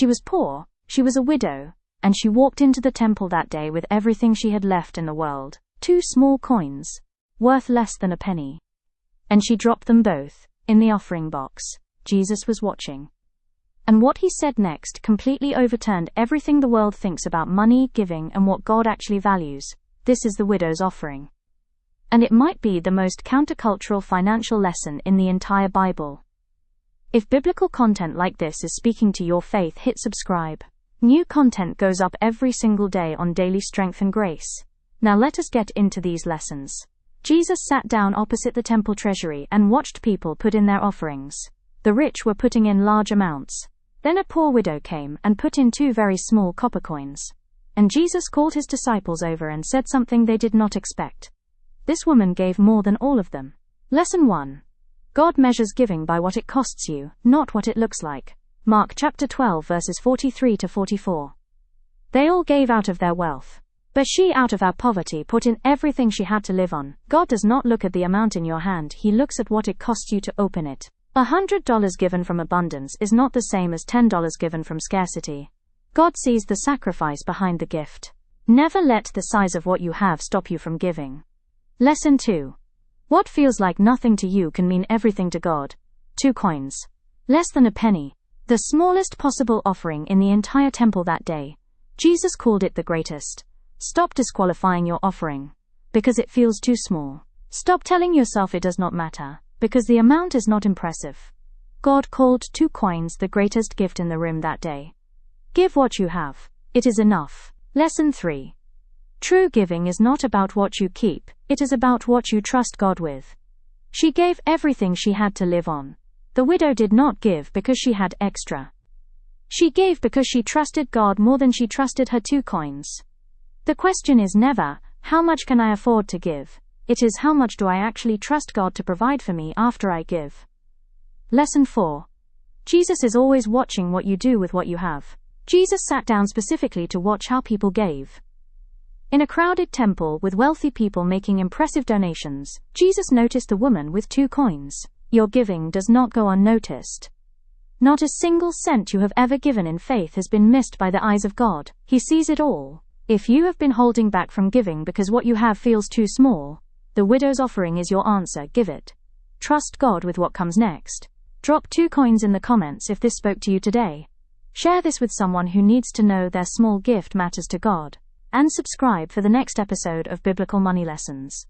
She was poor, she was a widow, and she walked into the temple that day with everything she had left in the world, 2 small coins, worth less than a penny. And she dropped them both in the offering box. Jesus was watching. And what he said next completely overturned everything the world thinks about money, giving, and what God actually values. This is the widow's offering. And it might be the most countercultural financial lesson in the entire Bible. If biblical content like this is speaking to your faith, hit subscribe. New content goes up every single day on Daily Strength and Grace. Now let us get into these lessons. Jesus sat down opposite the temple treasury and watched people put in their offerings. The rich were putting in large amounts. Then a poor widow came and put in 2 very small copper coins. And Jesus called his disciples over and said something they did not expect. This woman gave more than all of them. Lesson 1. God measures giving by what it costs you, not what it looks like. Mark chapter 12 verses 43 to 44. They all gave out of their wealth. But she out of her poverty put in everything she had to live on. God does not look at the amount in your hand, he looks at what it costs you to open it. $100 given from abundance is not the same as $10 given from scarcity. God sees the sacrifice behind the gift. Never let the size of what you have stop you from giving. Lesson 2. What feels like nothing to you can mean everything to God. 2 coins. Less than a penny. The smallest possible offering in the entire temple that day. Jesus called it the greatest. Stop disqualifying your offering because it feels too small. Stop telling yourself it does not matter because the amount is not impressive. God called 2 coins the greatest gift in the room that day. Give what you have. It is enough. Lesson 3. True giving is not about what you keep, it is about what you trust God with. She gave everything she had to live on. The widow did not give because she had extra. She gave because she trusted God more than she trusted her 2 coins. The question is never, how much can I afford to give? It is, how much do I actually trust God to provide for me after I give? Lesson 4. Jesus is always watching what you do with what you have. Jesus sat down specifically to watch how people gave. In a crowded temple with wealthy people making impressive donations, Jesus noticed a woman with 2 coins. Your giving does not go unnoticed. Not a single cent you have ever given in faith has been missed by the eyes of God. He sees it all. If you have been holding back from giving because what you have feels too small, the widow's offering is your answer. Give it. Trust God with what comes next. Drop 2 coins in the comments if this spoke to you today. Share this with someone who needs to know their small gift matters to God. And subscribe for the next episode of Biblical Money Lessons.